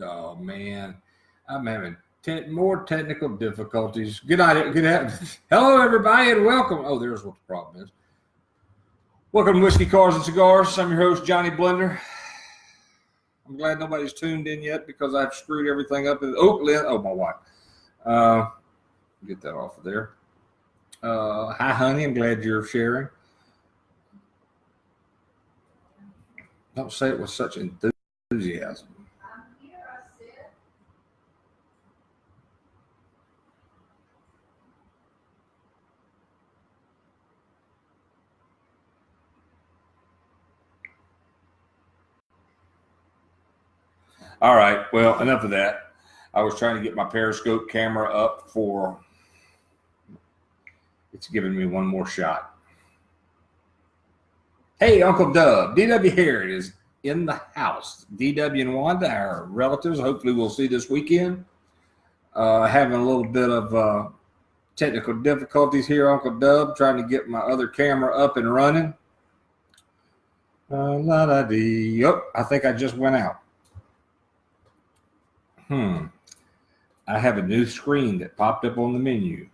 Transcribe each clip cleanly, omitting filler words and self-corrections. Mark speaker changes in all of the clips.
Speaker 1: Oh, man. I'm having more technical difficulties. Good night. Hello, everybody, and welcome. Oh, there's what the problem is. Welcome to Whiskey, Cars, and Cigars. I'm your host, Johnny Blender. I'm glad nobody's tuned in yet because I've screwed everything up. My wife. Get that off of there. Hi, honey. I'm glad you're sharing. Don't say it with such enthusiasm. All right. Well, enough of that. I was trying to get my Periscope camera up for. It's giving me one more shot. Hey, Uncle Dub. DW Harrod is in the house. DW and Wanda, our relatives, hopefully we'll see this weekend. Having a little bit of technical difficulties here, Uncle Dub, trying to get my other camera up and running. I think I just went out. I have a new screen that popped up on the menu.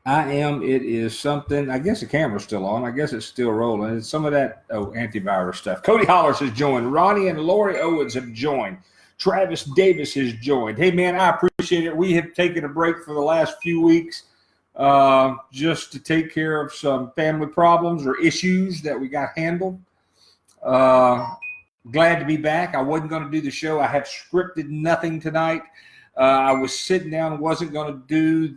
Speaker 1: It is something, I guess the camera's still on. I guess it's still rolling. It's some of that antivirus stuff. Cody Hollers has joined. Ronnie and Lori Owens have joined. Travis Davis has joined. Hey, man, I appreciate it. We have taken a break for the last few weeks just to take care of some family problems or issues that we got handled. Glad to be back. I wasn't going to do the show. I had scripted nothing tonight. I was sitting down, wasn't going to do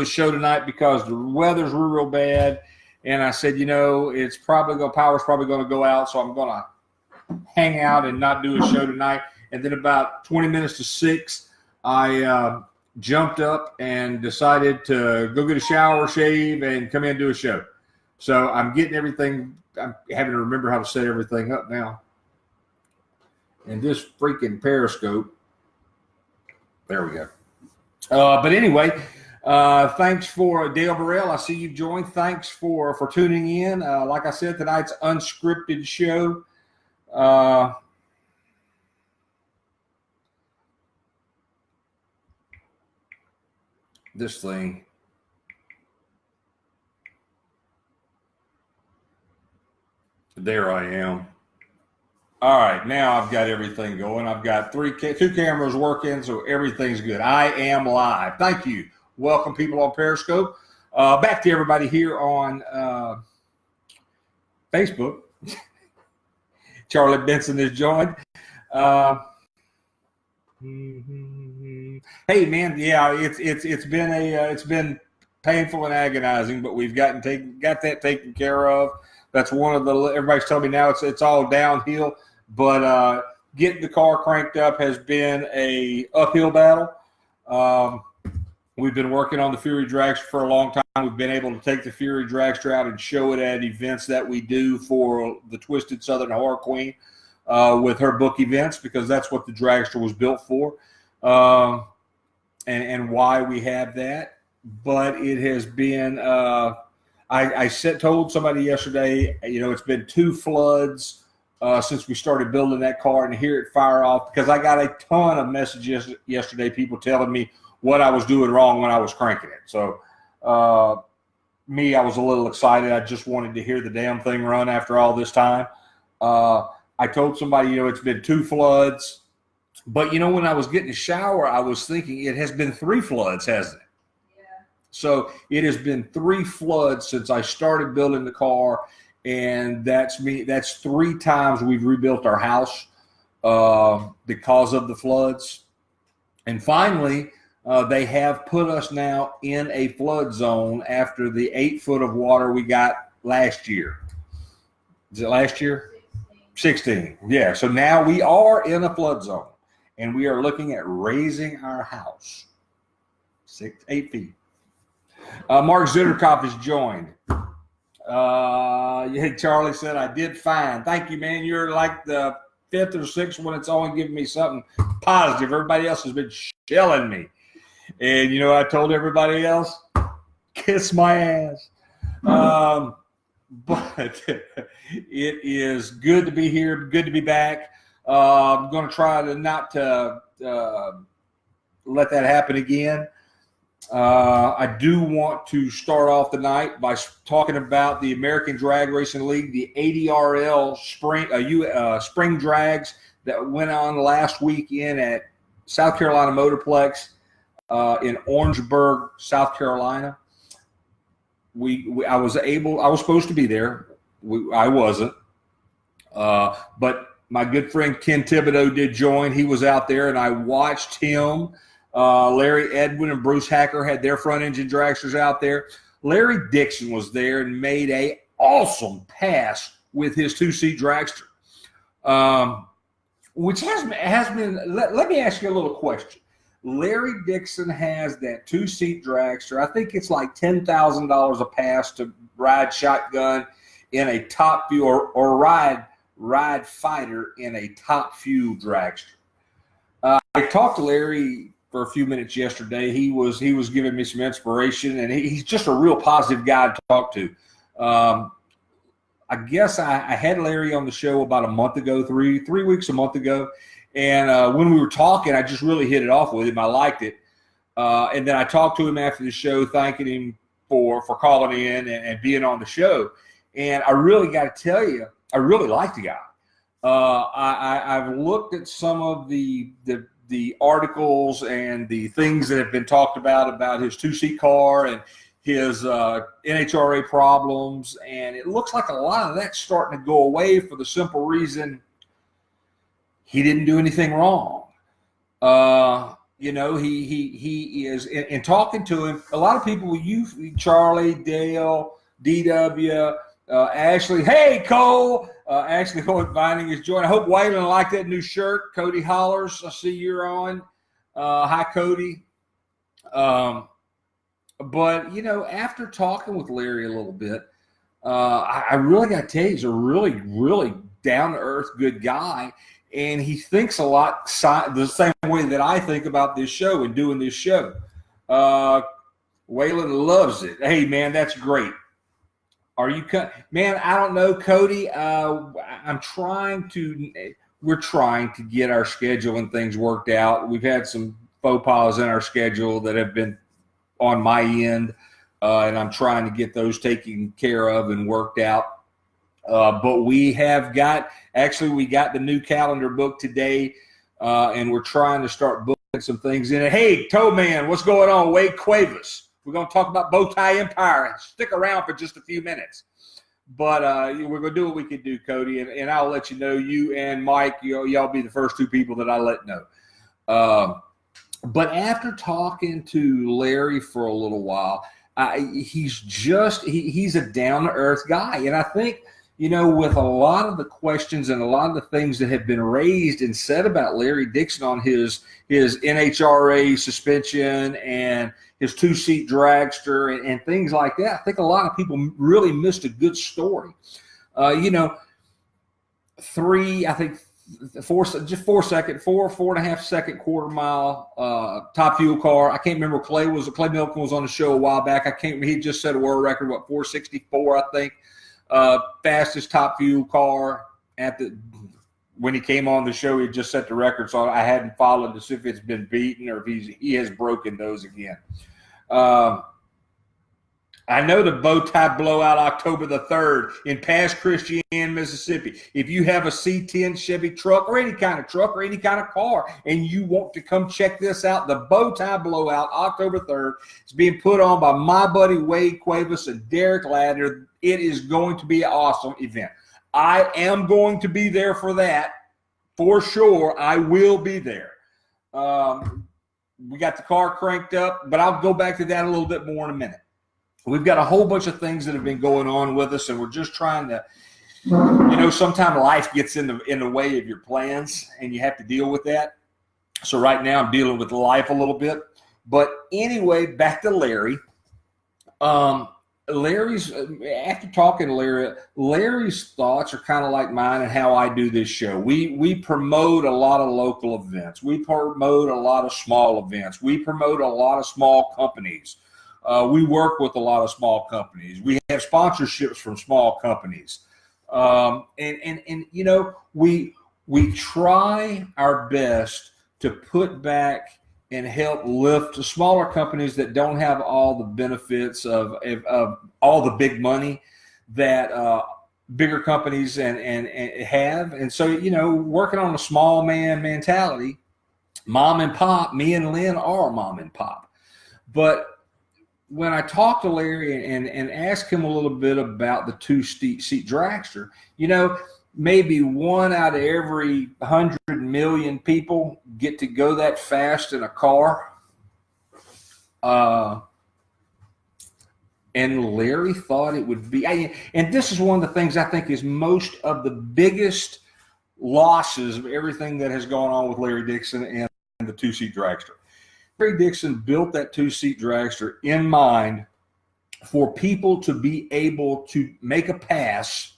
Speaker 1: a show tonight because the weather's real bad. And I said, power's probably going to go out, so I'm going to hang out and not do a show tonight. And then about 20 minutes to 6, I jumped up and decided to go get a shower, shave, and come in and do a show. So I'm getting everything. I'm having to remember how to set everything up now. And this freaking Periscope. There we go. But anyway, thanks for Dale Burrell. I see you joined. Thanks for tuning in. Like I said, tonight's unscripted show. This thing. There I am. All right, now I've got everything going. I've got two cameras working, so everything's good. I am live. Thank you. Welcome, people on Periscope. Back to everybody here on Facebook. Charlie Benson has joined. Hey, man, yeah, it's been painful and agonizing, but we've got that taken care of. That's one of everybody's telling me now it's all downhill, but getting the car cranked up has been a uphill battle. We've been working on the Fury Dragster for a long time. We've been able to take the Fury Dragster out and show it at events that we do for the Twisted Southern Horror Queen with her book events, because that's what the Dragster was built for, and why we have that. But it has been I told somebody yesterday, it's been 2 floods since we started building that car, and to hear it fire off, because I got a ton of messages yesterday, people telling me what I was doing wrong when I was cranking it. So I was a little excited. I just wanted to hear the damn thing run after all this time. I told somebody, it's been 2 floods. But, when I was getting a shower, I was thinking it has been 3 floods, hasn't it? So it has been 3 floods since I started building the car, and that's 3 times we've rebuilt our house because of the floods. And finally, they have put us now in a flood zone after the 8 foot of water we got last year. Is it last year? 16. Yeah. So now we are in a flood zone, and we are looking at raising our house 8 feet. Mark Zitterkopf has joined. Charlie said, I did fine. Thank you, man. You're like the 5th or 6th one. It's only giving me something positive. Everybody else has been shelling me. And, I told everybody else, kiss my ass. but it is good to be here. Good to be back. I'm going to try to not let that happen again. I do want to start off the night by talking about the American Drag Racing League, the ADRL spring drags that went on last weekend at South Carolina Motorplex in Orangeburg, South Carolina. I was supposed to be there. I wasn't, but my good friend Ken Thibodeau did join. He was out there, and I watched him. Larry Edwin and Bruce Hacker had their front engine dragsters out there. Larry Dixon was there and made a awesome pass with his 2-seat dragster, which has been. Let me ask you a little question. Larry Dixon has that 2-seat dragster. I think it's like $10,000 a pass to ride shotgun in a top fuel or ride fighter in a top fuel dragster. I talked to Larry for a few minutes yesterday. He was giving me some inspiration, and he's just a real positive guy to talk to. I guess I had Larry on the show about a month ago, three weeks, a month ago. And when we were talking, I just really hit it off with him. I liked it. And then I talked to him after the show, thanking him for calling in and being on the show. And I really got to tell you, I really like the guy. I've looked at some of the articles and the things that have been talked about his 2-seat car and his NHRA problems, and it looks like a lot of that's starting to go away for the simple reason he didn't do anything wrong. He is in talking to him. A lot of people, Charlie, Dale, DW, Ashley. Hey, Cole. Ashley Vining is joining. I hope Waylon liked that new shirt. Cody Hollers, I see you're on. Hi, Cody. But, after talking with Larry a little bit, I really got to tell you, he's a really, really down-to-earth good guy. And he thinks a lot the same way that I think about this show and doing this show. Waylon loves it. Hey, man, that's great. Are you man? I don't know, Cody. We're trying to get our schedule and things worked out. We've had some faux pas in our schedule that have been on my end, and I'm trying to get those taken care of and worked out. But we got the new calendar book today, and we're trying to start booking some things in it. Hey, Toe Man, what's going on? Wade Cuevas. We're going to talk about Bowtie Empire. Stick around for just a few minutes. But we're going to do what we can do, Cody, and I'll let you know. You and Mike, y'all be the first two people that I let know. But after talking to Larry for a little while, he's a down-to-earth guy. And I think, with a lot of the questions and a lot of the things that have been raised and said about Larry Dixon on his NHRA suspension and his 2-seat dragster and things like that, I think a lot of people really missed a good story. 4.5 second quarter mile top fuel car. I can't remember. Clay Milken was on the show a while back. He just set a world record, 464, I think. Fastest top fuel car when he came on the show. He just set the record, so I hadn't followed to see if it's been beaten or if he has broken those again. I know the bow tie blowout October the 3rd in Pass Christian, Mississippi. If you have a C10 Chevy truck or any kind of truck or any kind of car and you want to come check this out, the bow tie blowout October 3rd is being put on by my buddy Wade Cuevas and Derek Ladner. It is going to be an awesome event. I am going to be there for that for sure. I will be there. We got the car cranked up, but I'll go back to that a little bit more in a minute. We've got a whole bunch of things that have been going on with us, and we're just trying to, sometimes life gets in the way of your plans, and you have to deal with that. So right now I'm dealing with life a little bit. But anyway, back to Larry. After talking to Larry's thoughts are kind of like mine and how I do this show. We promote a lot of local events. We promote a lot of small events. We promote a lot of small companies. We work with a lot of small companies. We have sponsorships from small companies. And you know, we try our best to put back and help lift the smaller companies that don't have all the benefits of all the big money that bigger companies and have. And so, you know, working on a small man mentality, mom and pop, me and Lynn are mom and pop. But when I talked to Larry and asked him a little bit about the two-seat dragster, you know, maybe 1 out of every 100 million people get to go that fast in a car. And Larry thought it would be, and this is one of the things I think is most of the biggest losses of everything that has gone on with Larry Dixon and the two-seat dragster. Larry Dixon built that two-seat dragster in mind for people to be able to make a pass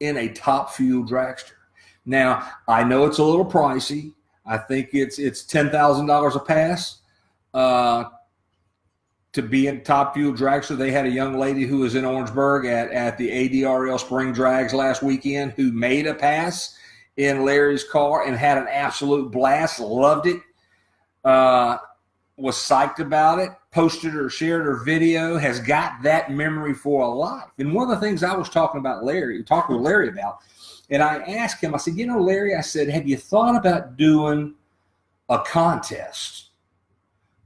Speaker 1: in a top fuel dragster. Now, I know it's a little pricey. I think it's $10,000 a pass to be in top fuel dragster. They had a young lady who was in Orangeburg at the ADRL Spring Drags last weekend who made a pass in Larry's car and had an absolute blast, loved it, was psyched about it, posted or shared her video, has got that memory for a life. And one of the things I was talking with Larry about, and I asked him, I said, you know, Larry, I said, have you thought about doing a contest?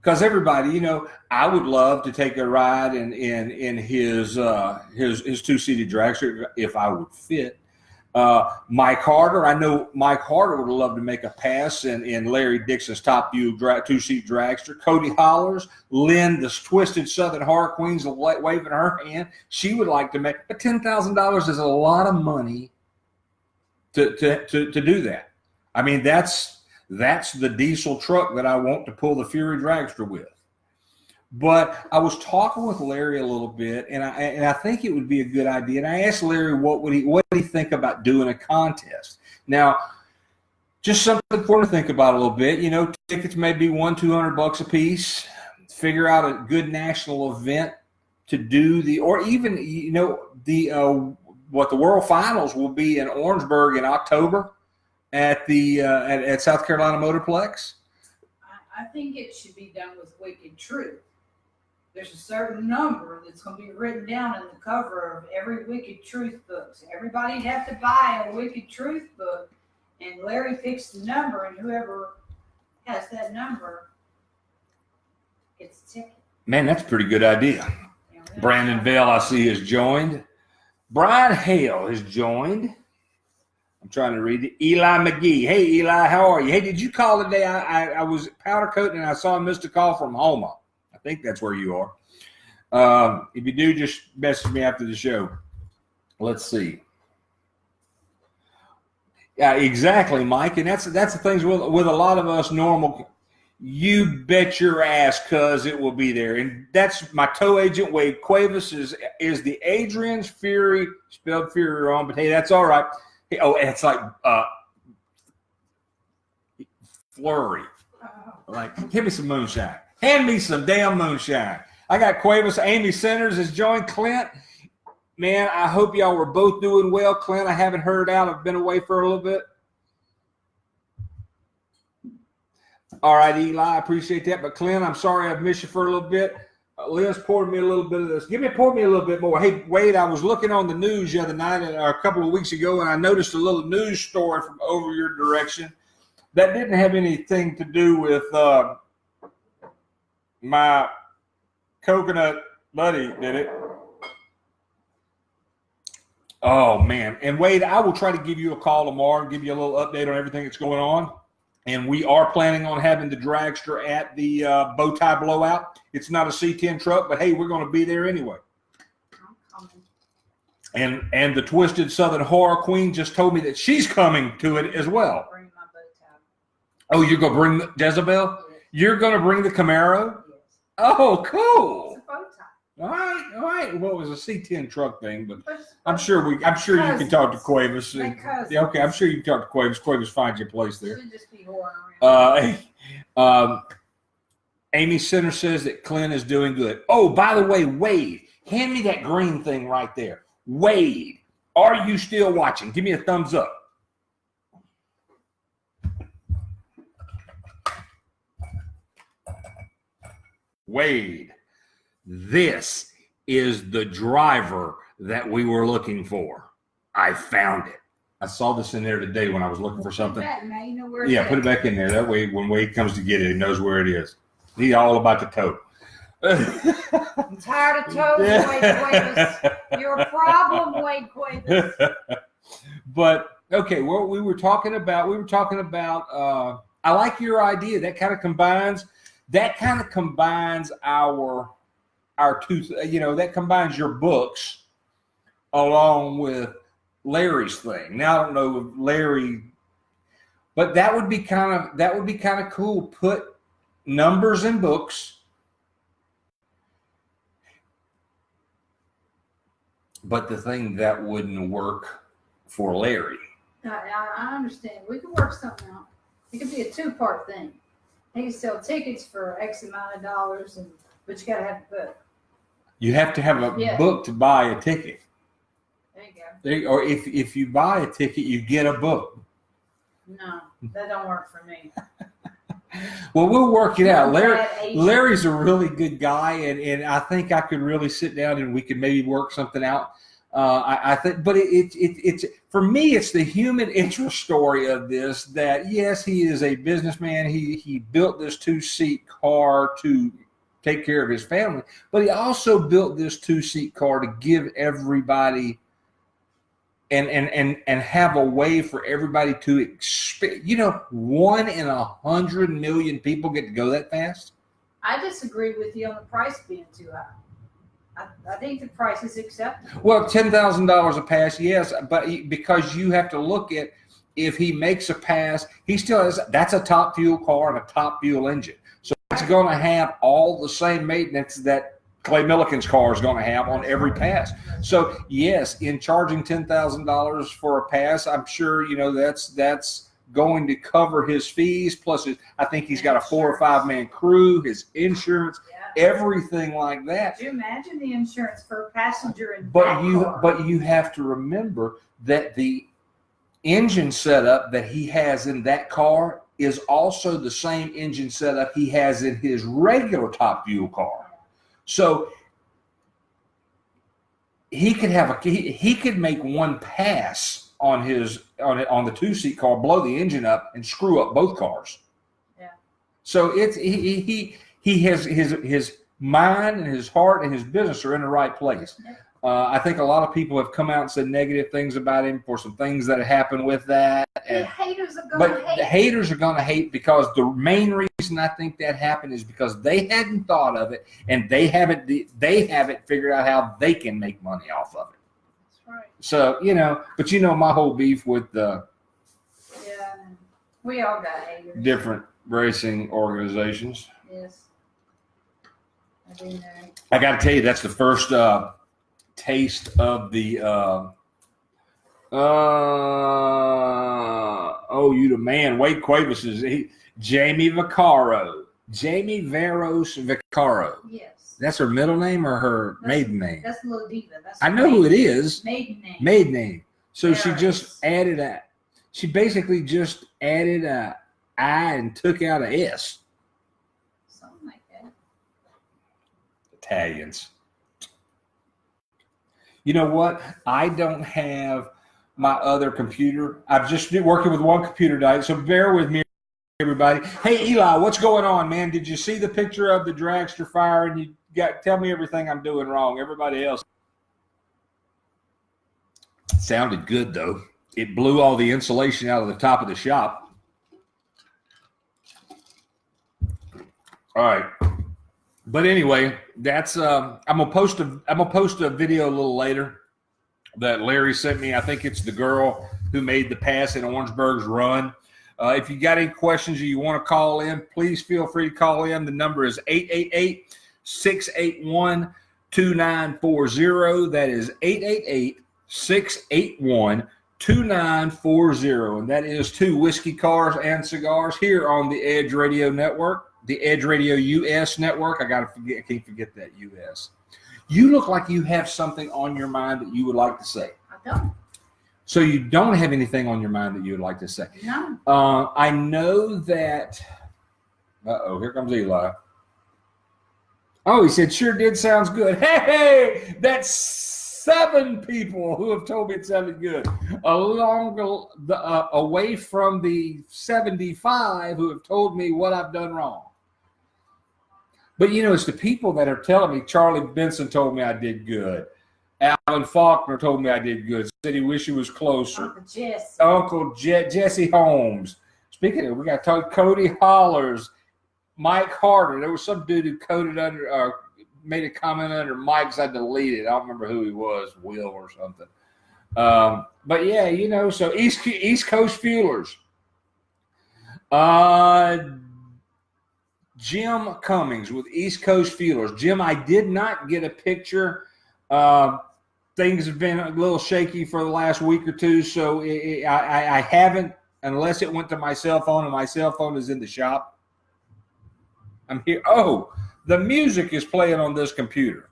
Speaker 1: Because everybody, you know, I would love to take a ride in his two-seated dragster if I would fit. Mike Harder, I know Mike Harder would love to make a pass in Larry Dixon's top view two-seat dragster. Cody Hollers, Lynn, the twisted Southern Horror Queen's waving her hand. She would like to make, but $10,000 is a lot of money to do that. I mean, that's the diesel truck that I want to pull the Fury dragster with. But I was talking with Larry a little bit, and I think it would be a good idea. And I asked Larry what would he think about doing a contest. Now, just something for him to think about a little bit. You know, tickets may be $100-200 a piece. Figure out a good national event to do or even, you know, the World Finals will be in Orangeburg in October at the at South Carolina Motorplex.
Speaker 2: I think it should be done with Wicked Truth. There's a certain number that's going to be written down in the cover of every Wicked Truth book. So everybody'd have to buy a Wicked Truth book, and Larry picks the number, and whoever has that number gets a ticket.
Speaker 1: Man, that's a pretty good idea. Yeah, Brandon Vale, I see, has joined. Brian Hale has joined. I'm trying to read it. Eli McGee. Hey, Eli, how are you? Hey, did you call today? I was powder coating, and I saw a missed call from Homa. I think that's where you are. If you do, just message me after the show. Let's see. Yeah, exactly, Mike. And that's the things with a lot of us normal. You bet your ass, cuz it will be there. And that's my tow agent, Wade Cuevas, is the Adrian's Fury, spelled Fury wrong, but hey, that's all right. Oh, it's like flurry. Like, give me some moonshine. Hand me some damn moonshine. I got Cuevas. Amy Centers has joined. Clint, man, I hope y'all were both doing well. Clint, I haven't heard out. I've been away for a little bit. All right, Eli, I appreciate that. But Clint, I'm sorry I've missed you for a little bit. Liz poured me a little bit of this. Pour me a little bit more. Hey, Wade, I was looking on the news the other night or a couple of weeks ago, and I noticed a little news story from over your direction that didn't have anything to do with my coconut buddy, did it? Oh, man. And, Wade, I will try to give you a call tomorrow and give you a little update on everything that's going on. And we are planning on having the dragster at the bow tie blowout. It's not a C10 truck, but hey, we're going to be there anyway. And the Twisted Southern Horror Queen just told me that she's coming to it as well.
Speaker 2: Bring my bow tie.
Speaker 1: Oh, you're going to bring the Jezebel? Yes. You're going to bring the Camaro?
Speaker 2: Yes.
Speaker 1: Oh, cool.
Speaker 2: It's a bow tie.
Speaker 1: All right. Well, it was a C10 truck thing, but I'm sure you can talk to Cuevas. Yeah, okay, I'm sure you can talk to Cuevas. Cuevas finds your place there.
Speaker 2: Should just be whoring around.
Speaker 1: Amy Center says that Clint is doing good. Oh, by the way, Wade, hand me that green thing right there. Wade, are you still watching? Give me a thumbs up. Wade, this is the driver that we were looking for. I found it. I saw this in there today when I was looking for something. Yeah, put it back in there. That way, when Wade comes to get it, he knows where it is. He's all about the tote.
Speaker 2: I'm tired of toes, Wade Cuevas. You're a problem, Wade Cuevas.
Speaker 1: But okay, well, we were talking about. I like your idea. That kind of combines our two. That combines your books along with Larry's thing. Now I don't know if Larry, but that would be kind of cool. Put numbers in books. But the thing that wouldn't work for Larry.
Speaker 2: I understand. We can work something out. It could be a two-part thing. He can sell tickets for X amount of dollars, but you got to have a book. You
Speaker 1: have to have a book to buy a ticket.
Speaker 2: There you go.
Speaker 1: Or if you buy a ticket, you get a book.
Speaker 2: No, that don't work for me.
Speaker 1: Well, we'll work it out. Larry's a really good guy, and I think I could really sit down and we could maybe work something out. I think, but it's for me, it's the human interest story of this. That yes, he is a businessman. He built this 2-seat car to take care of his family, but he also built this 2-seat car to give everybody. And have a way for everybody to experience. 1 in 100 million people get to go that fast.
Speaker 2: I disagree with you on the price being too high. I think the price is acceptable.
Speaker 1: Well, $10,000 a pass, yes, but because you have to look at if he makes a pass, he still has. That's a top fuel car and a top fuel engine, so it's going to have all the same maintenance that Clay Milliken's car is going to have on every pass. So yes, in charging $10,000 for a pass, I'm sure that's going to cover his fees. Plus, I think he's got a 4 or 5 man crew, his insurance, everything like that.
Speaker 2: Could you imagine the insurance for a passenger in
Speaker 1: But you have to remember that the engine setup that he has in that car is also the same engine setup he has in his regular top fuel car. So he could make one pass on the 2-seat car, blow the engine up, and screw up both cars.
Speaker 2: Yeah.
Speaker 1: So he has his mind and his heart and his business are in the right place. Yeah. I think a lot of people have come out and said negative things about him for some things that happened with that.
Speaker 2: The haters are going to hate.
Speaker 1: The haters are going to hate because the main reason I think that happened is because they hadn't thought of it and they haven't figured out how they can make money off of it.
Speaker 2: That's right.
Speaker 1: So, but my whole beef with
Speaker 2: yeah, we all got haters.
Speaker 1: Different racing organizations.
Speaker 2: Yes. I do know.
Speaker 1: I got to tell you, that's the first taste of the you the man. Wade Cuevas is Jamie Vaccaro. Jamie Veros Vaccaro.
Speaker 2: Yes.
Speaker 1: That's her middle name or her maiden name?
Speaker 2: That's Little Diva.
Speaker 1: I know who it is.
Speaker 2: Maiden name.
Speaker 1: Maiden name. So
Speaker 2: Veros.
Speaker 1: she basically just added a I and took out a S.
Speaker 2: Something like that.
Speaker 1: Italians. You know what? I don't have my other computer. I've just been working with one computer tonight, so bear with me, everybody. Hey, Eli, what's going on, man? Did you see the picture of the dragster fire? And you tell me everything I'm doing wrong. Everybody else. It sounded good, though. It blew all the insulation out of the top of the shop. All right. But anyway, that's I'm gonna post a video a little later that Larry sent me. I think it's the girl who made the pass in Orangeburg's run. If you got any questions or you want to call in, please feel free to call in. The number is 888-681-2940. That is 888-681-2940. And that is 2 Whiskey Cars and Cigars here on the Edge Radio Network. the Edge Radio US network. I can't forget that US. You look like you have something on your mind that you would like to say.
Speaker 2: I don't.
Speaker 1: So you don't have anything on your mind that you would like to say.
Speaker 2: No.
Speaker 1: I know that. Here comes Eli. Oh, he said, sure did. Sounds good. Hey, that's 7 people who have told me it sounded good. Away from the 75 who have told me what I've done wrong. But, it's the people that are telling me. Charlie Benson told me I did good. Alan Faulkner told me I did good. Said he wished he was closer. Uncle Jesse Holmes. Speaking of, we got to talk Cody Hollers, Mike Harder. There was some dude who made a comment under Mike's. I deleted. I don't remember who he was, Will or something. But yeah, so East Coast Fuelers. Jim Cummings with East Coast Fuelers. Jim, I did not get a picture. Things have been a little shaky for the last week or two, so I haven't, unless it went to my cell phone, and my cell phone is in the shop. I'm here. Oh, the music is playing on this computer.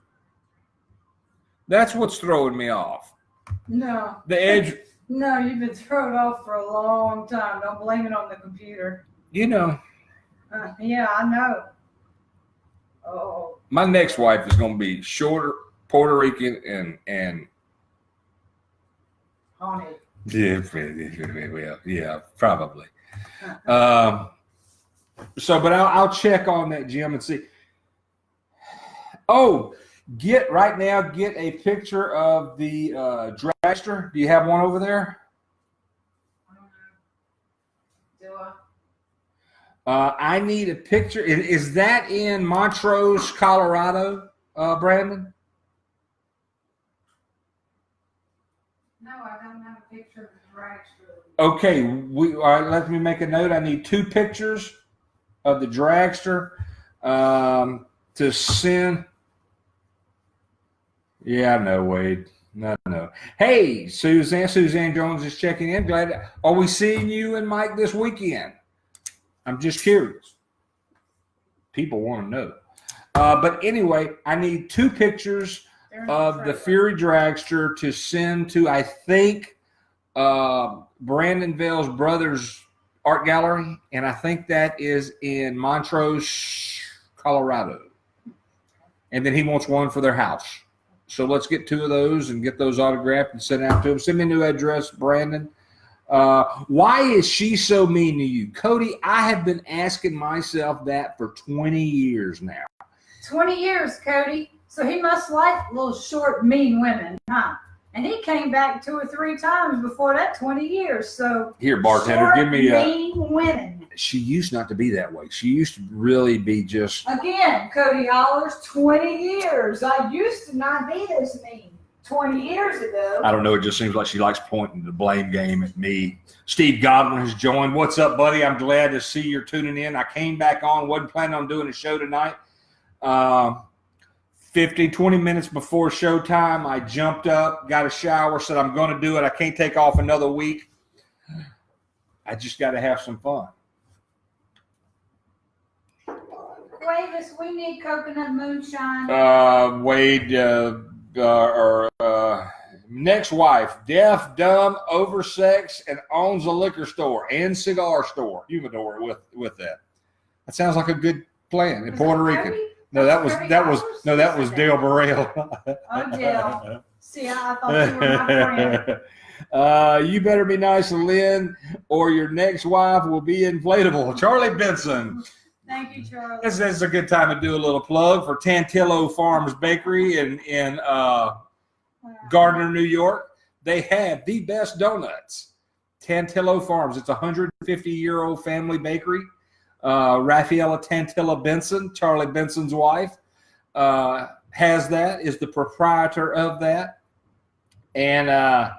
Speaker 1: That's what's throwing me off.
Speaker 2: No.
Speaker 1: The Edge.
Speaker 2: No, you've been thrown off for a long time. Don't blame it on the computer.
Speaker 1: Yeah,
Speaker 2: I know. Oh.
Speaker 1: My next wife is going to be shorter, Puerto Rican, and
Speaker 2: haunted.
Speaker 1: Yeah, probably. But I'll check on that, Jim, and see. Oh, get a picture of the dragster. Do you have one over there?
Speaker 2: Do I?
Speaker 1: I need a picture. Is that in Montrose, Colorado, Brandon?
Speaker 2: No, I don't have a picture of the dragster.
Speaker 1: Okay, all right, let me make a note. I need 2 pictures of the dragster to send. Yeah, I know, Wade. No. Hey, Suzanne Jones is checking in. Glad. Are we seeing you and Mike this weekend? I'm just curious. People want to know. But anyway, I need 2 pictures of the Fury Dragster to send to, I think, Brandon Vale's brother's art gallery, and I think that is in Montrose, Colorado. And then he wants one for their house. So let's get 2 of those and get those autographed and sent out to him. Send me a new address, Brandon. Why is she so mean to you? Cody, I have been asking myself that for 20 years now.
Speaker 2: 20 years, Cody. So he must like little short, mean women, huh? And he came back 2 or 3 times before that 20 years. So
Speaker 1: here, bartender, give me
Speaker 2: mean women.
Speaker 1: She used not to be that way. She used to really be just.
Speaker 2: Again, Cody Hollers, 20 years. I used to not be this mean 20 years ago.
Speaker 1: I don't know. It just seems like she likes pointing the blame game at me. Steve Godwin has joined. What's up, buddy? I'm glad to see you're tuning in. I came back on. Wasn't planning on doing a show tonight. 20 minutes before showtime, I jumped up, got a shower, said I'm going to do it. I can't take off another week. I just got to have some fun.
Speaker 2: Wavis, we need coconut moonshine.
Speaker 1: Wade, next wife, deaf, dumb, oversexed, and owns a liquor store and cigar store, humidor with that. That sounds like a good plan in Puerto Rican. No, that was Dale Burrell.
Speaker 2: Oh, Dale. See, I thought you were my friend.
Speaker 1: You better be nice to Lynn, or your next wife will be inflatable. Charlie Benson.
Speaker 2: Thank you, Charlie.
Speaker 1: This is a good time to do a little plug for Tantillo Farms Bakery in Gardner, New York. They have the best donuts. Tantillo Farms. It's a 150-year-old family bakery. Raffaella Tantilla Benson, Charlie Benson's wife, has that, is the proprietor of that. And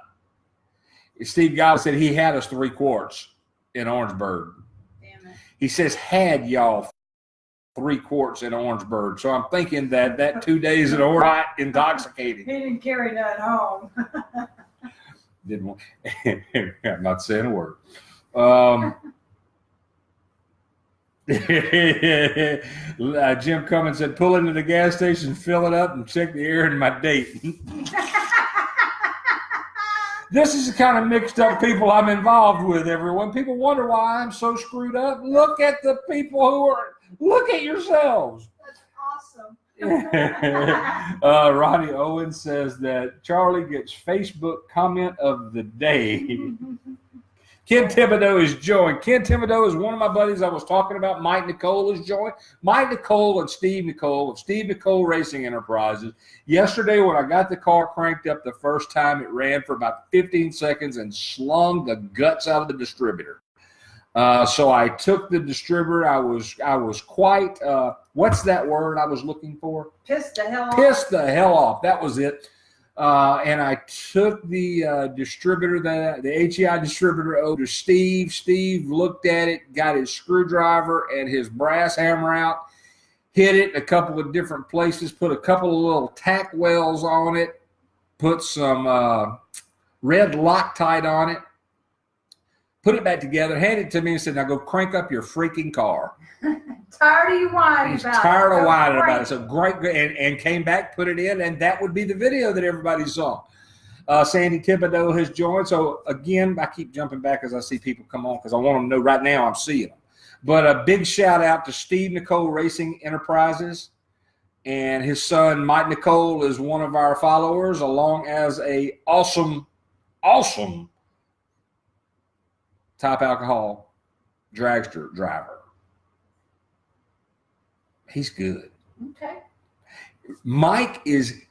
Speaker 1: Steve Giles said he had us 3 quarts in Orangeburg.
Speaker 2: Damn it.
Speaker 1: He says, had y'all 3 quarts in Orangeburg. So I'm thinking that 2 days in Orange intoxicating.
Speaker 2: He didn't carry that home.
Speaker 1: Didn't want. I'm not saying a word. Jim Cummins said, pull into the gas station, fill it up, and check the air in my date. This is the kind of mixed up people I'm involved with, everyone. People wonder why I'm so screwed up. Look at the people who are, look at yourselves.
Speaker 2: That's awesome.
Speaker 1: Ronnie Owens says that Charlie gets Facebook comment of the day. Ken Thibodeau is joined. Ken Thibodeau is one of my buddies I was talking about. Mike Nicole is joined. Mike Nicole and Steve Nicole of Steve Nicole Racing Enterprises. Yesterday, when I got the car cranked up the first time, it ran for about 15 seconds and slung the guts out of the distributor. So I took the distributor. I was quite, what's that word I was looking for?
Speaker 2: Pissed the hell off.
Speaker 1: Pissed the hell off. That was it. And I took the distributor, the HEI distributor over to Steve. Steve looked at it, got his screwdriver and his brass hammer out, hit it in a couple of different places, put a couple of little tack wells on it, put some red Loctite on it, put it back together, handed it to me and said, now go crank up your freaking car.
Speaker 2: Tired of you whining
Speaker 1: He's
Speaker 2: about it.
Speaker 1: tired of whining
Speaker 2: Great.
Speaker 1: about it. So great, and came back, put it in, and that would be the video that everybody saw. Sandy Thibodeau has joined. So again, I keep jumping back as I see people come on because I want them to know right now I'm seeing them. But a big shout out to Steve Nicole Racing Enterprises, and his son Mike Nicole is one of our followers, along as a awesome top alcohol dragster driver. He's good.
Speaker 2: Okay.
Speaker 1: Mike is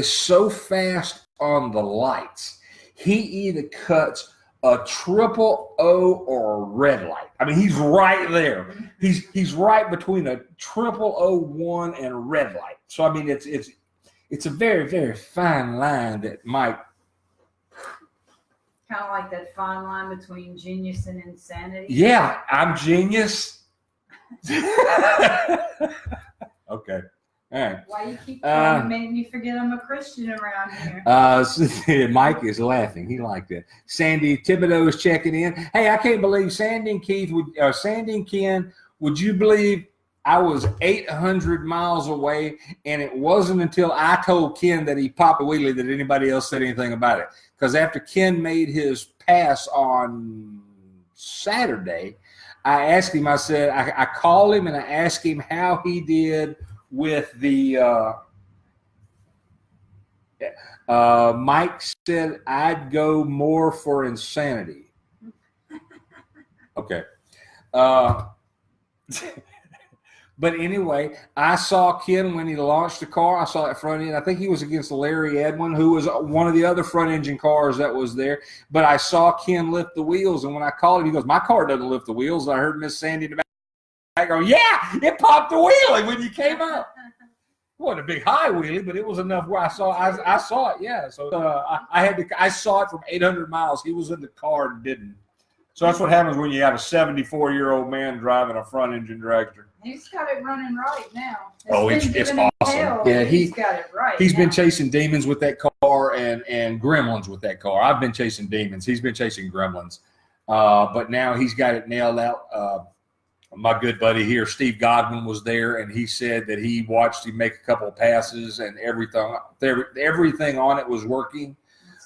Speaker 1: so fast on the lights. He either cuts a triple O or a red light. I mean, he's right there. He's right between a triple O1 and a red light. So I mean, it's a very, very fine line that Mike.
Speaker 2: Kind of like that fine line between genius and insanity.
Speaker 1: Yeah, I'm genius. Okay. All right.
Speaker 2: Why you keep trying to make me forget I'm a Christian around here?
Speaker 1: Mike is laughing. He liked it. Sandy Thibodeau is checking in. Hey, I can't believe Sandy and Ken, would you believe I was 800 miles away, and it wasn't until I told Ken that he popped a wheelie that anybody else said anything about it. Because after Ken made his pass on Saturday, I asked him, I said, I called him and I asked him how he did with the, Mike said, I'd go more for insanity. Okay. But anyway, I saw Ken when he launched the car. I saw that front end. I think he was against Larry Edwin, who was one of the other front engine cars that was there. But I saw Ken lift the wheels, and when I called him, he goes, my car doesn't lift the wheels. And I heard Miss Sandy in the back go, yeah, it popped the wheelie when you came up. It wasn't a big high wheelie, but it was enough where I saw it, yeah. So I saw it from 800 miles. He was in the car and didn't. So that's what happens when you have a 74-year-old man driving a front engine dragster.
Speaker 2: He's got it running right now.
Speaker 1: It's awesome. Yeah,
Speaker 2: he's got it right.
Speaker 1: He's been chasing demons with that car and gremlins with that car. I've been chasing demons. He's been chasing gremlins. But now he's got it nailed out. My good buddy here, Steve Godwin, was there, and he said that he watched him make a couple of passes and everything on it was working.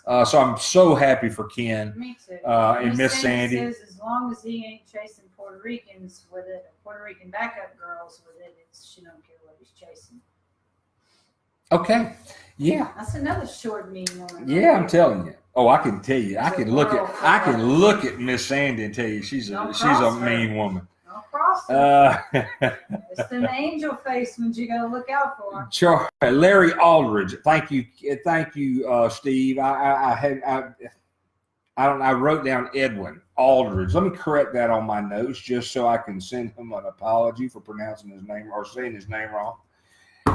Speaker 1: So I'm so happy for Ken.
Speaker 2: Me too.
Speaker 1: And Miss Sandy.
Speaker 2: Says as long as he ain't chasing Puerto Ricans with it, Puerto Rican backup girls with it, she don't care what he's chasing.
Speaker 1: Okay. Yeah.
Speaker 2: That's another short mean woman.
Speaker 1: Yeah, I'm telling you. Oh, I can tell you. I can look at Miss Sandy and tell you she's a mean woman.
Speaker 2: Don't cross her. It's an angel face when you gotta look out for.
Speaker 1: Larry Aldridge. Thank you, Steve. I wrote down Edwin Aldridge. Let me correct that on my notes just so I can send him an apology for pronouncing his name or saying his name wrong.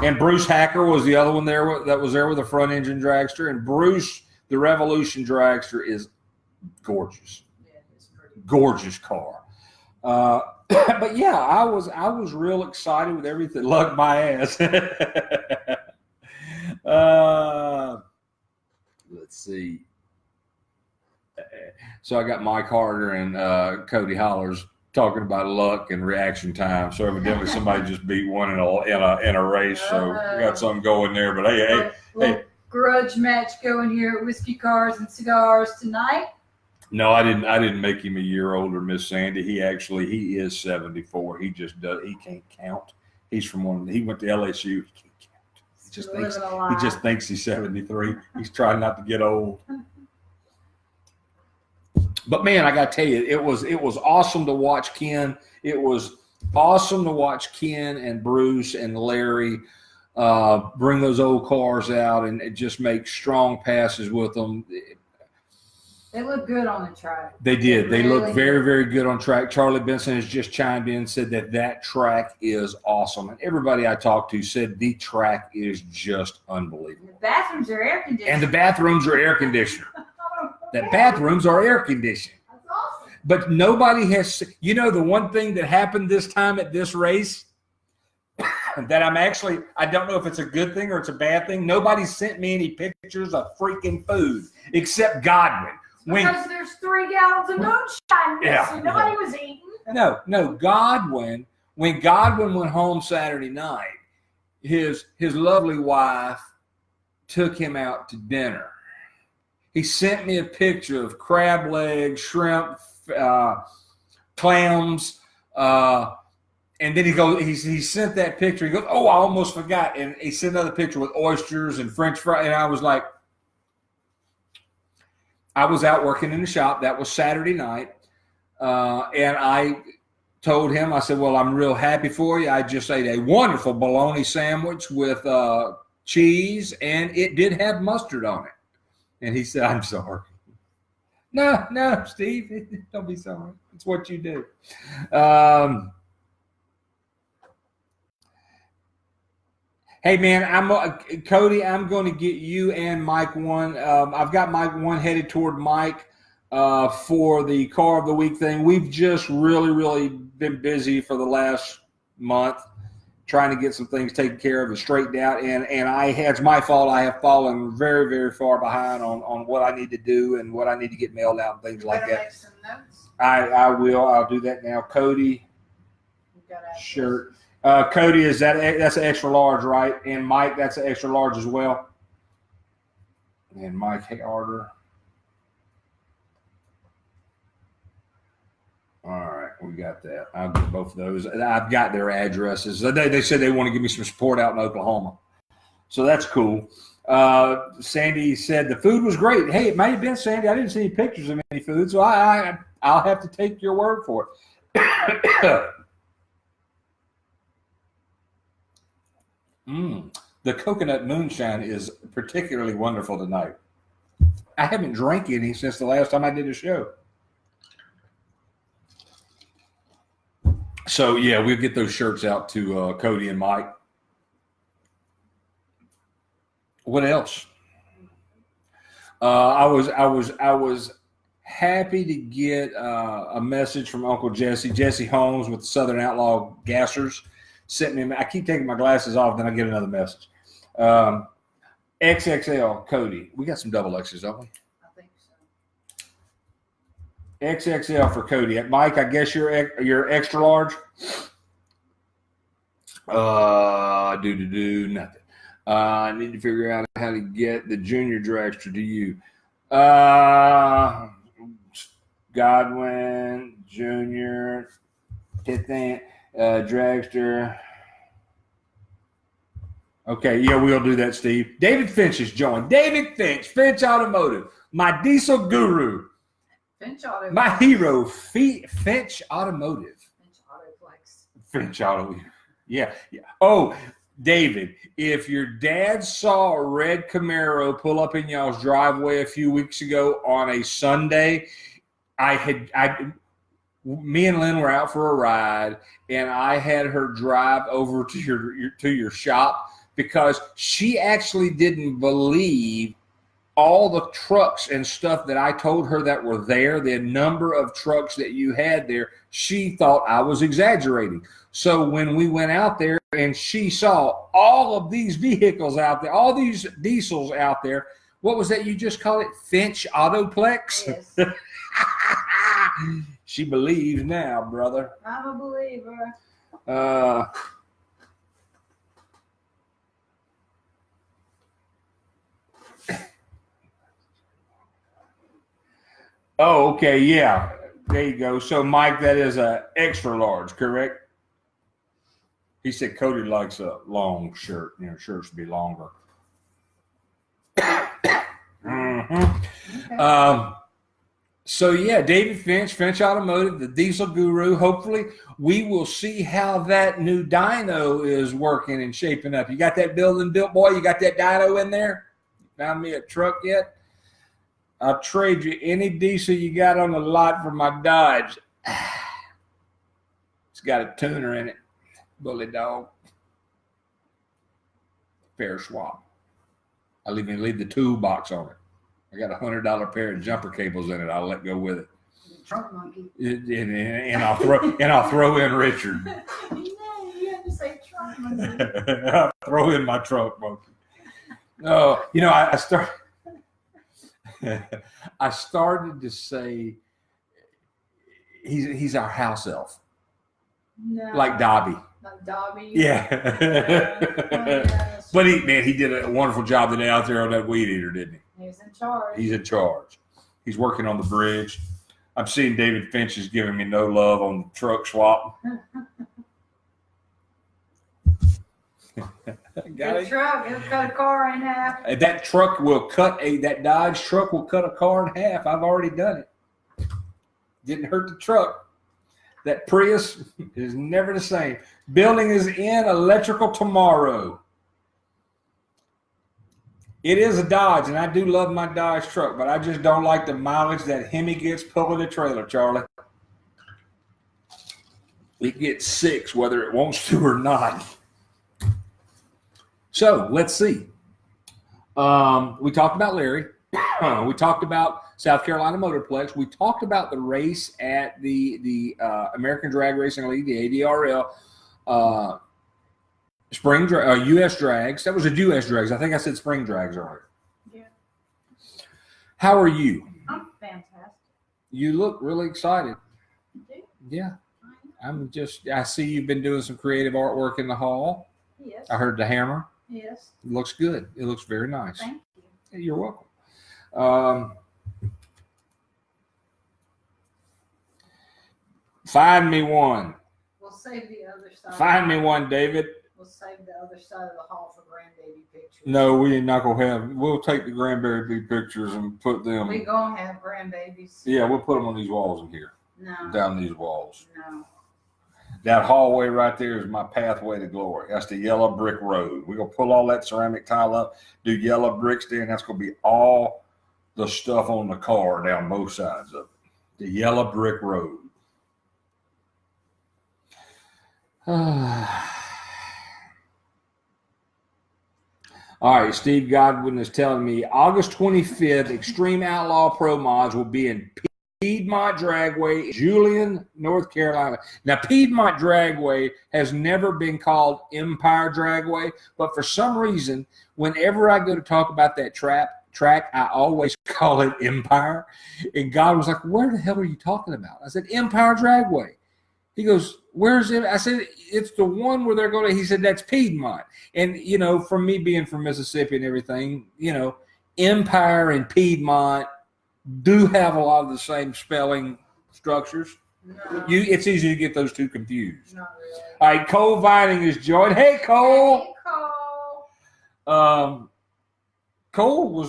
Speaker 1: And Bruce Hacker was the other one that was there with a front engine dragster. And Bruce, the Revolution dragster, is gorgeous.
Speaker 2: Yeah, it's pretty.
Speaker 1: Gorgeous car. But yeah, I was real excited with everything. Luck my ass. Let's see. So I got Mike Harder and Cody Hollers talking about luck and reaction time. So evidently somebody just beat one in a race. So we got something going there. But hey.
Speaker 2: Grudge match going here at Whiskey Cars and Cigars tonight.
Speaker 1: No, I didn't make him a year older, Miss Sandy. He is 74. He can't count. He went to LSU. He can't count. He just thinks he's 73. He's trying not to get old. But man, I got to tell you, it was awesome to watch Ken. It was awesome to watch Ken and Bruce and Larry bring those old cars out and just make strong passes with them.
Speaker 2: They look good on the track.
Speaker 1: They did. They look very, very good on track. Charlie Benson has just chimed in and said that track is awesome. And everybody I talked to said the track is just unbelievable.
Speaker 2: The bathrooms are air conditioned.
Speaker 1: And the bathrooms are air conditioned. The bathrooms are air conditioned.
Speaker 2: That's awesome.
Speaker 1: But nobody has, the one thing that happened this time at this race that I don't know if it's a good thing or it's a bad thing. Nobody sent me any pictures of freaking food except Godwin.
Speaker 2: Because there's 3 gallons of moonshine.
Speaker 1: Yeah.
Speaker 2: So nobody was eating.
Speaker 1: No, Godwin, when Godwin went home Saturday night, his lovely wife took him out to dinner. He sent me a picture of crab legs, shrimp, clams, and then he sent that picture. He goes, oh, I almost forgot. And he sent another picture with oysters and French fries. And I was like, I was out working in the shop. That was Saturday night. And I told him, I said, well, I'm real happy for you. I just ate a wonderful bologna sandwich with cheese, and it did have mustard on it. And he said, I'm sorry. No, Steve, don't be sorry. It's what you do. Hey, man, Cody, I'm going to get you and Mike one. I've got Mike one headed toward Mike for the Car of the Week thing. We've just really, really been busy for the last month trying to get some things taken care of and straightened out. And it's my fault. I have fallen very, very far behind on what I need to do and what I need to get mailed out and things like that.
Speaker 2: Make some notes.
Speaker 1: I will. I'll do that now. Cody, shirt. Cody, that's an extra large, right? And Mike, that's an extra large as well. And Mike Harder. All right, we got that. I'll get both of those. I've got their addresses. They said they want to give me some support out in Oklahoma. So that's cool. Sandy said the food was great. Hey, it may have been, Sandy. I didn't see any pictures of any food, so I'll have to take your word for it. The coconut moonshine is particularly wonderful tonight. I haven't drank any since the last time I did a show. So, yeah, we'll get those shirts out to Cody and Mike. What else? I was happy to get a message from Uncle Jesse Holmes with the Southern Outlaw Gassers. Sent me. I keep taking my glasses off, then I get another message. XXL Cody. We got some double X's, don't we?
Speaker 2: I think so.
Speaker 1: XXL for Cody. Mike, I guess you're extra large. Nothing. I need to figure out how to get the junior dragster to you. Godwin Junior, dragster. Okay, yeah, we'll do that, Steve. David Finch has joined. David Finch Automotive, my diesel guru.
Speaker 2: Finch Automotive.
Speaker 1: My hero, Finch Automotive.
Speaker 2: Finch Autoplex.
Speaker 1: Finch Auto. Yeah. Oh, David, if your dad saw a red Camaro pull up in y'all's driveway a few weeks ago on a Sunday, me and Lynn were out for a ride, and I had her drive over to your shop because she actually didn't believe all the trucks and stuff that I told her that were there, the number of trucks that you had there. She thought I was exaggerating. So when we went out there and she saw all of these vehicles out there, all these diesels out there, what was that you just called it? Finch Autoplex?
Speaker 2: Yes.
Speaker 1: She believes now, brother.
Speaker 2: I'm a believer.
Speaker 1: Oh, okay, yeah. There you go. So, Mike, that is a extra large, correct? He said Cody likes a long shirt. Shirts should be longer. Mm-hmm.
Speaker 2: Okay.
Speaker 1: So, yeah, David Finch Automotive, the diesel guru. Hopefully, we will see how that new dyno is working and shaping up. You got that building built, boy? You got that dyno in there? Found me a truck yet? I'll trade you any diesel you got on the lot for my Dodge. It's got a tuner in it. Bully dog. Fair swap. I'll even leave the toolbox on it. I got $100 pair of jumper cables in it. I'll let go with it.
Speaker 2: Trunk monkey.
Speaker 1: And I'll throw in Richard.
Speaker 2: No, you have to say trunk monkey.
Speaker 1: I'll throw in my trunk monkey. Oh, I started to say he's our house elf.
Speaker 2: No.
Speaker 1: Like Dobby.
Speaker 2: Like Dobby.
Speaker 1: Yeah.
Speaker 2: Yes.
Speaker 1: But he did a wonderful job today out there on that weed eater, didn't he?
Speaker 2: He's in charge.
Speaker 1: He's in charge. He's working on the bridge. I'm seeing David Finch is giving me no love on the truck swap.
Speaker 2: Good truck. It'll cut a car in half.
Speaker 1: That Dodge truck will cut a car in half. I've already done it. Didn't hurt the truck. That Prius is never the same. Building is in, electrical tomorrow. It is a Dodge, and I do love my Dodge truck, but I just don't like the mileage that Hemi gets pulling the trailer, Charlie. It gets 6 whether it wants to or not. So let's see. We talked about Larry. We talked about South Carolina Motorplex. We talked about the race at the American Drag Racing League, the ADRL Spring U.S. Drags. That was a U.S. Drags. I think I said Spring Drags earlier.
Speaker 2: Yeah.
Speaker 1: How are you?
Speaker 2: I'm fantastic.
Speaker 1: You look really excited.
Speaker 2: You do?
Speaker 1: Yeah. I see you've been doing some creative artwork in the hall.
Speaker 2: Yes.
Speaker 1: I heard the hammer.
Speaker 2: Yes.
Speaker 1: It looks good. It looks very nice.
Speaker 2: Thank you.
Speaker 1: You're welcome. Find me one.
Speaker 2: We'll save the other side.
Speaker 1: Find me one, David.
Speaker 2: We'll save the other side of the hall for grandbaby pictures.
Speaker 1: No, we're not gonna have. We'll take the grandbaby pictures and put them.
Speaker 2: We gonna have grandbabies.
Speaker 1: Yeah, we'll put them on these walls in here.
Speaker 2: No.
Speaker 1: Down these walls.
Speaker 2: No.
Speaker 1: That hallway right there is my pathway to glory. That's the yellow brick road. We're gonna pull all that ceramic tile up, do yellow bricks there, and that's gonna be all the stuff on the car down both sides of it. The yellow brick road. All right, Steve Godwin is telling me August 25th, Extreme Outlaw Pro Mods will be in Piedmont Dragway, Julian, North Carolina. Now, Piedmont Dragway has never been called Empire Dragway, but for some reason, whenever I go to talk about that track, I always call it Empire. And God was like, where the hell are you talking about? I said, Empire Dragway. He goes, where's it? I said, it's the one where they're going to, he said, that's Piedmont. And, from me being from Mississippi and everything, Empire and Piedmont do have a lot of the same spelling structures.
Speaker 2: No.
Speaker 1: It's easy to get those two confused.
Speaker 2: Not really.
Speaker 1: All right, Cole Vining is joined. Hey, Cole.
Speaker 2: Hey, Cole.
Speaker 1: Cole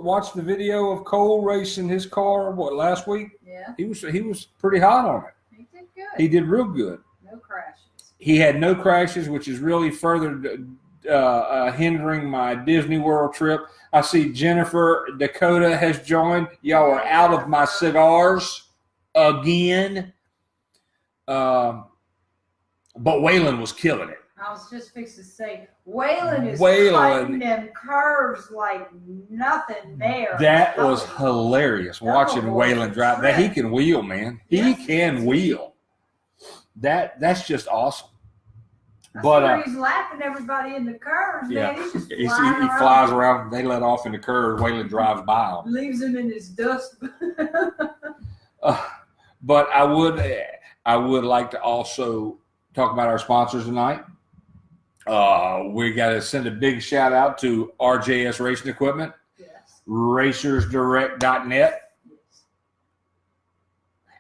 Speaker 1: watched the video of Cole racing his car, last week?
Speaker 2: Yeah.
Speaker 1: He was pretty hot on it.
Speaker 2: He did good.
Speaker 1: He did real good.
Speaker 2: No crashes.
Speaker 1: He had no crashes, which is really further hindering my Disney World trip. I see Jennifer Dakota has joined. Y'all are out of my cigars again. But Waylon was killing it.
Speaker 2: I was just fixing to say, Waylon is cutting them curves like nothing there.
Speaker 1: That was hilarious watching Waylon drive. That he can wheel, man. He can wheel. That's just awesome. But
Speaker 2: he's laughing everybody in the curves,
Speaker 1: yeah,
Speaker 2: man. He's just
Speaker 1: he
Speaker 2: flying
Speaker 1: flies around. They let off in the curve. Waylon drives by him.
Speaker 2: Leaves him in his dust.
Speaker 1: But I would like to also talk about our sponsors tonight. We got to send a big shout out to RJS Racing Equipment,
Speaker 2: Yes.
Speaker 1: RacersDirect.net.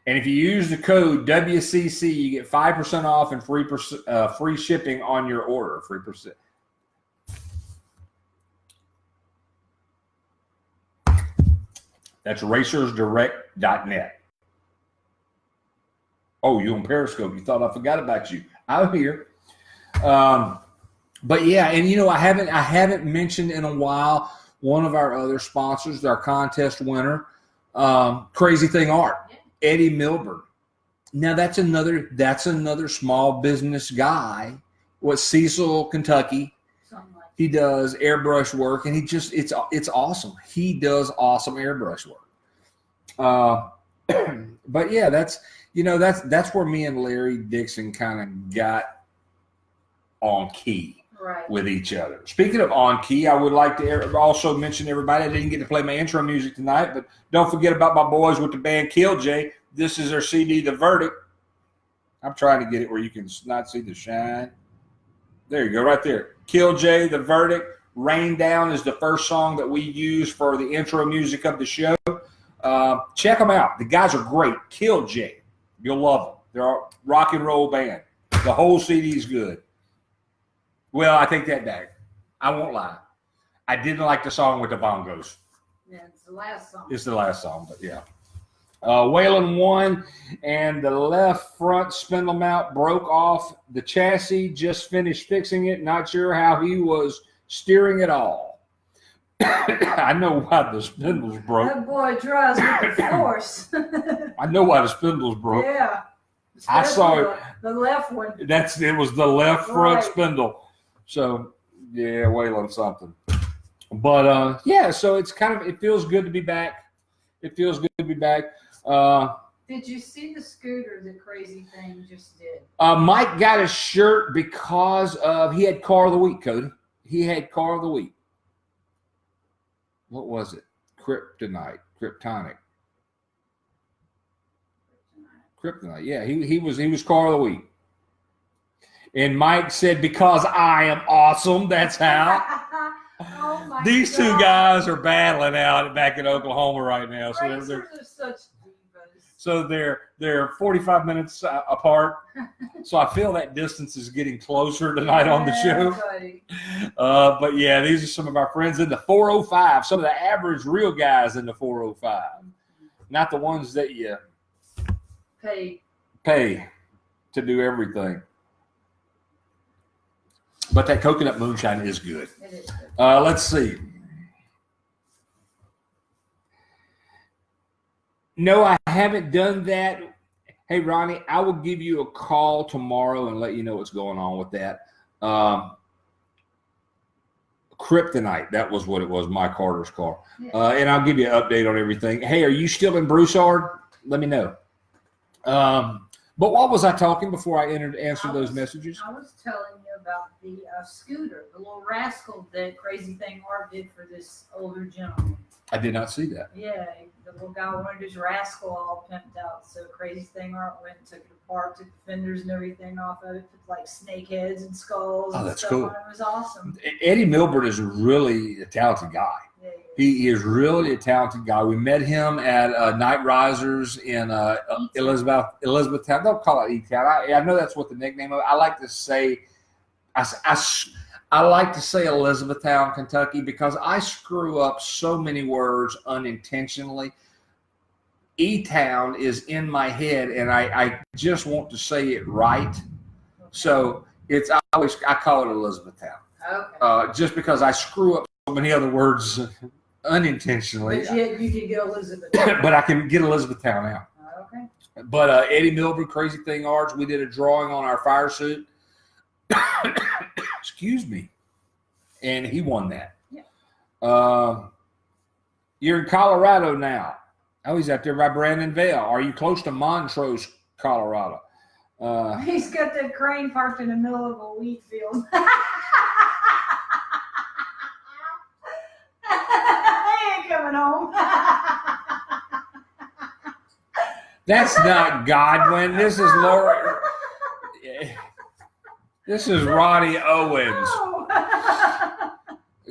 Speaker 1: And if you use the code WCC, you get 5% off and free shipping on your order. 3%. That's RacersDirect.net. Oh, you on Periscope? You thought I forgot about you? I'm here. But yeah, and you know, I haven't mentioned in a while one of our other sponsors, our contest winner, Crazy Thing Art. Eddie Milburn. Now that's another small business guy. Cecil, Kentucky. He does airbrush work, and it's awesome. He does awesome airbrush work. But yeah, that's where me and Larry Dixon kind of got on key with each other. Speaking of on key, I would like to also mention everybody. I didn't get to play my intro music tonight, but don't forget about my boys with the band Killj. This is their CD, The Verdict. I'm trying to get it where you can not see the shine. There you go, right there. Killj, The Verdict. Rain Down is the first song that we use for the intro music of the show. Check them out. The guys are great. Killj. You'll love them. They're a rock and roll band. The whole CD is good. Well, I take that back. I won't lie. I didn't like the song with the bongos.
Speaker 2: Yeah, it's the last song.
Speaker 1: It's the last song, but yeah. Waylon won, and the left front spindle mount broke off the chassis. Just finished fixing it. Not sure how he was steering it all. I know why the spindles broke.
Speaker 2: That boy drives with the force.
Speaker 1: I know why the spindles broke.
Speaker 2: Yeah.
Speaker 1: I saw it.
Speaker 2: The left one.
Speaker 1: It was the left front spindle. So yeah, Waylon something. But yeah, so it feels good to be back. It feels good to be back.
Speaker 2: Did you see the scooter that Crazy Thing just did?
Speaker 1: Mike got a shirt because he had Car of the Week, Cody. He had Car of the Week. What was it? Kryptonite. Yeah, he was Car of the Week. And Mike said, because I am awesome, that's how.
Speaker 2: Oh my
Speaker 1: These
Speaker 2: God.
Speaker 1: two guys are battling out back in Oklahoma right now.
Speaker 2: Racers are such divas.
Speaker 1: So they're 45 minutes apart. So I feel that distance is getting closer tonight on the show.
Speaker 2: Buddy.
Speaker 1: But yeah, these are some of our friends in the 405. Some of the average real guys in the 405, not the ones that you pay to do everything. But that coconut moonshine is good.
Speaker 2: It is good.
Speaker 1: Let's see. No, I haven't done that. Hey, Ronnie, I will give you a call tomorrow and let you know what's going on with that. Kryptonite, that was what it was, Mike Carter's car. Yeah. And I'll give you an update on everything. Hey, are you still in Broussard? Let me know. But what was I talking before I answered those messages?
Speaker 2: I was telling you about the scooter, the little rascal that Crazy Thing Art did for this older gentleman.
Speaker 1: I did not see that.
Speaker 2: Yeah, the little guy wanted his rascal all pimped out. So Crazy Thing Art went and took it apart, took the fenders and everything off of it, put like snake heads and skulls.
Speaker 1: Oh,
Speaker 2: and
Speaker 1: that's
Speaker 2: stuff
Speaker 1: cool.
Speaker 2: on it. It was awesome.
Speaker 1: Eddie Milburn is really a talented guy.
Speaker 2: Yeah,
Speaker 1: he is really a talented guy. We met him at Night Risers in Elizabethtown. Don't call it E-Town. I know that's what the nickname of it. I like to say Elizabethtown, Kentucky, because I screw up so many words unintentionally. E-Town is in my head, and I just want to say it right. Okay. So I call it Elizabethtown. Okay. Just because I screw up so many other words unintentionally.
Speaker 2: But yet you can get Elizabethtown.
Speaker 1: But I can get Elizabethtown now.
Speaker 2: Okay.
Speaker 1: But Eddie Milburn, Crazy Thing Arts, we did a drawing on our fire suit. Excuse me. And he won that. Yeah. You're in Colorado now. Oh, he's out there by Brandon Vale. Are you close to Montrose, Colorado?
Speaker 2: He's got that crane parked in the middle of a wheat field. He ain't coming home.
Speaker 1: That's not Godwin. This is Laura. This is Ronnie Owens.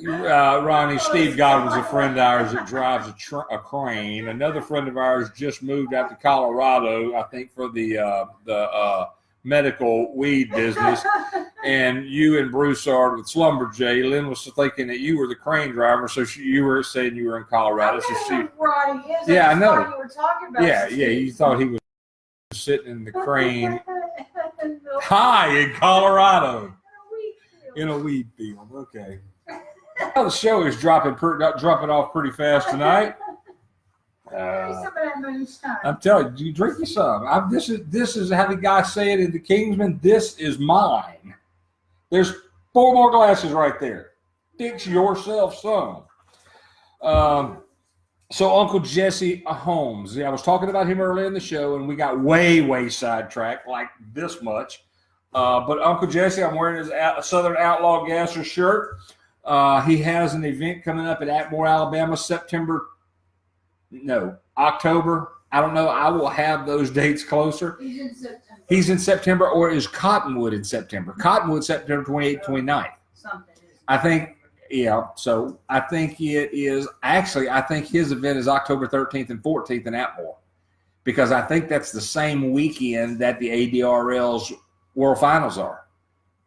Speaker 1: Ronnie, Steve Godwin's a friend of ours that drives a crane. Another friend of ours just moved out to Colorado, I think, for the medical weed business. And you and Bruce are with Slumberjay. Lynn was thinking that you were the crane driver, so you were saying you were in Colorado.
Speaker 2: Ronnie is.
Speaker 1: Yeah, I know.
Speaker 2: You were talking about
Speaker 1: yeah, you thought he was sitting in the crane high in Colorado in a weed field. Okay. Well, the show is dropping off pretty fast tonight. I'm telling you, drink you some. This is how the guy said in the Kingsman. This is mine. There's 4 more glasses right there. Fix yourself some. So Uncle Jesse Holmes. Yeah, I was talking about him earlier in the show, and we got way sidetracked, like this much. But Uncle Jesse, I'm wearing his Southern Outlaw Gasser shirt. He has an event coming up at Atmore, Alabama, October. I don't know. I will have those dates closer. He's in September, or is Cottonwood in September? Cottonwood, September 28th, 29th. I think, yeah. So I think it is. Actually, I think his event is October 13th and 14th in Atmore, because I think that's the same weekend that the ADRL's World Finals are.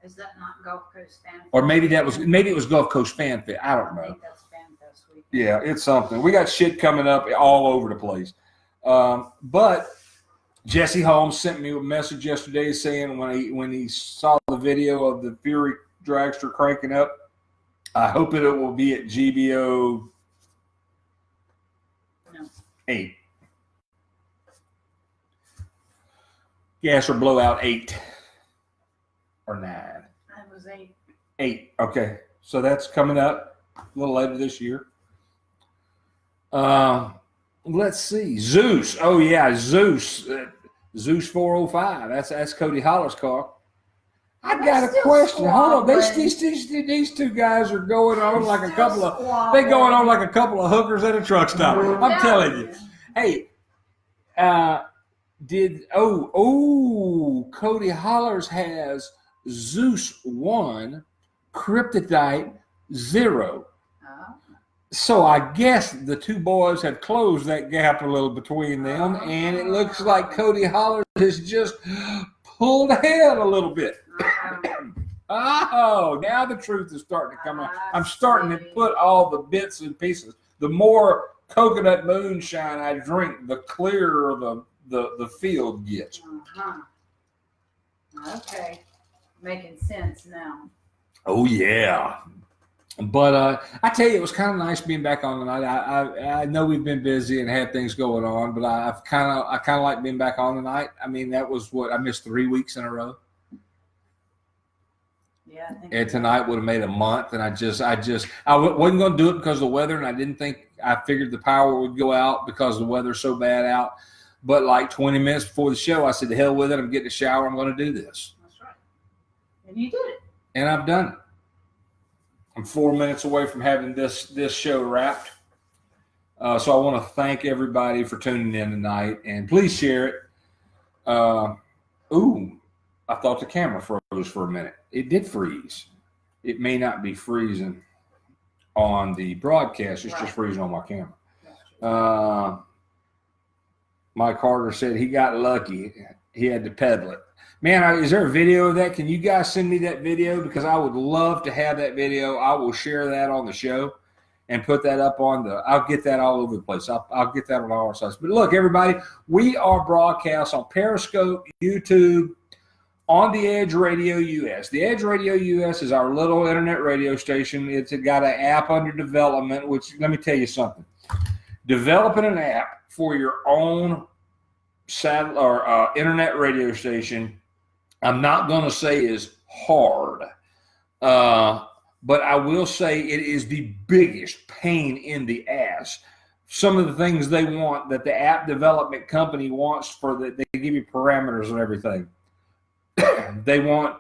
Speaker 2: Is that not Gulf Coast Fan Fest?
Speaker 1: Or maybe it was Gulf Coast Fan Fest. I don't know.
Speaker 2: I think that's Fan Fest week.
Speaker 1: Yeah, it's something. We got shit coming up all over the place. But Jesse Holmes sent me a message yesterday saying when he saw the video of the Fury dragster cranking up, I hope it will be at GBO 8. Gas or blowout 8 or 9.
Speaker 2: That was 8.
Speaker 1: 8. Okay, so that's coming up a little later this year. Let's see, Zeus. Oh yeah, Zeus. Zeus 405. That's Cody Holler's car. I got a question. Hold on, these 2 guys are going on like a couple of hookers at a truck stop. I'm telling you. Hey, Cody Hollers has Zeus 1, Kryptonite 0. So I guess the 2 boys have closed that gap a little between them, and it looks like Cody Hollers has just pulled ahead a little bit. Oh, now the truth is starting to come out. I'm starting to put all the bits and pieces. The more coconut moonshine I drink, the clearer the field gets.
Speaker 2: Okay, making sense now.
Speaker 1: Oh yeah. But I tell you, it was kind of nice being back on tonight. I know we've been busy and had things going on, but I kind of like being back on tonight. I mean, that was what I missed 3 weeks in a row.
Speaker 2: Yeah, I think.
Speaker 1: And tonight would have made a month, and I wasn't going to do it because of the weather, and I figured the power would go out because the weather's so bad out. But like 20 minutes before the show, I said, "To hell with it! I'm getting a shower. I'm going to do this."
Speaker 2: That's right. And you did it.
Speaker 1: And I've done it. I'm 4 minutes away from having this show wrapped. So I want to thank everybody for tuning in tonight, and please share it. I thought the camera froze for a minute. It did freeze. It may not be freezing on the broadcast. It's just freezing on my camera. Mike Carter said he got lucky. He had to pedal it. Man, is there a video of that? Can you guys send me that video? Because I would love to have that video. I will share that on the show and put that up I'll get that all over the place. I'll get that on all our sites. But look, everybody, we are broadcast on Periscope, YouTube, On the Edge Radio US. The Edge Radio US is our little internet radio station. It's got an app under development, which, let me tell you something. Developing an app for your own satellite or internet radio station, I'm not going to say is hard, but I will say it is the biggest pain in the ass. Some of the things they want that the app development company wants they give you parameters and everything. They want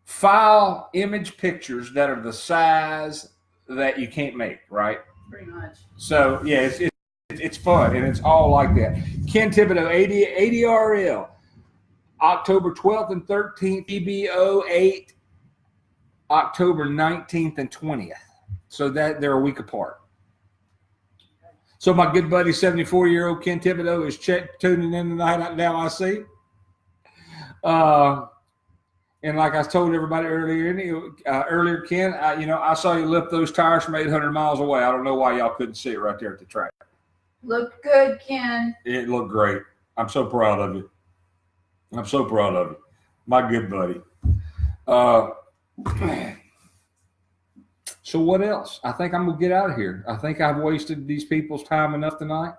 Speaker 1: file image pictures that are the size that you can't make, right?
Speaker 2: Pretty much.
Speaker 1: So, yeah, it's It's fun, and it's all like that. Ken Thibodeau, ADRL, October 12th and 13th, EBO 8, October 19th and 20th. So that they're a week apart. So my good buddy, 74-year-old Ken Thibodeau, is tuning in tonight. Now I see. And like I told everybody earlier, Ken, I saw you lift those tires from 800 miles away. I don't know why y'all couldn't see it right there at the track.
Speaker 2: Looked good, Ken.
Speaker 1: It looked great. I'm so proud of you. I'm so proud of you, my good buddy. So what else? I think I'm gonna get out of here. I think I've wasted these people's time enough tonight.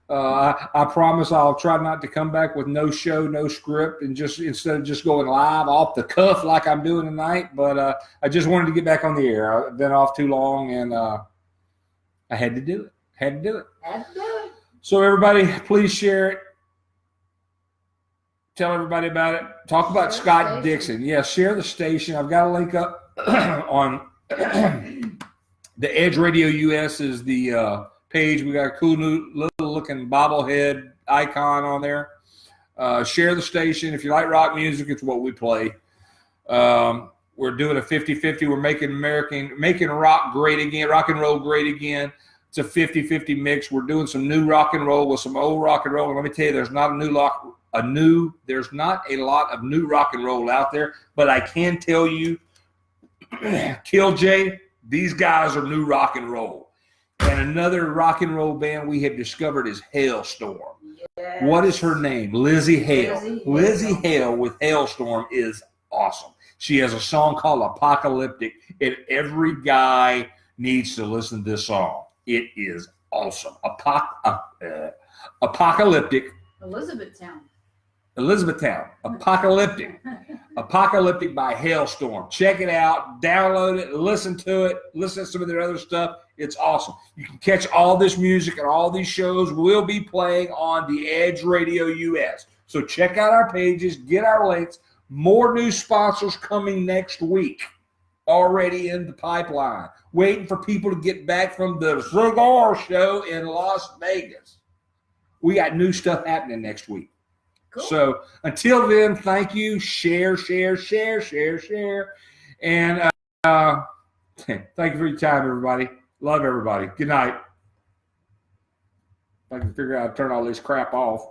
Speaker 1: I promise I'll try not to come back with no show, no script, and just instead of just going live off the cuff like I'm doing tonight. But I just wanted to get back on the air. I've been off too long, and I had to do it. Had to do it. So everybody, please share it. Tell everybody about it. Talk about Scott Dixon. Yeah, share the station. I've got a link up on the Edge Radio US is the page. We got a cool new little looking bobblehead icon on there. Share the station. If you like rock music, it's what we play. We're doing a 50-50. We're making rock great again, rock and roll great again. It's a 50-50 mix. We're doing some new rock and roll with some old rock and roll. And let me tell you, there's not a lot of new rock and roll out there, but I can tell you, Kill Jay, these guys are new rock and roll. And another rock and roll band we have discovered is Hailstorm. Yes. What is her name? Lizzie Hale. Lizzie Hale with Hailstorm is awesome. She has a song called Apocalyptic, and every guy needs to listen to this song. It is awesome. Apocalyptic.
Speaker 2: Elizabethtown. Apocalyptic by Hailstorm. Check it out, download it, listen to it, listen to some of their other stuff. It's awesome. You can catch all this music and all these shows will be playing on the Edge Radio US. So check out our pages, get our links. More new sponsors coming next week. Already in the pipeline. Waiting for people to get back from the Cigar show in Las Vegas. We got new stuff happening next week. Cool. So until then, thank you. Share. And thank you for your time, everybody. Love everybody. Good night. If I can figure out how to turn all this crap off.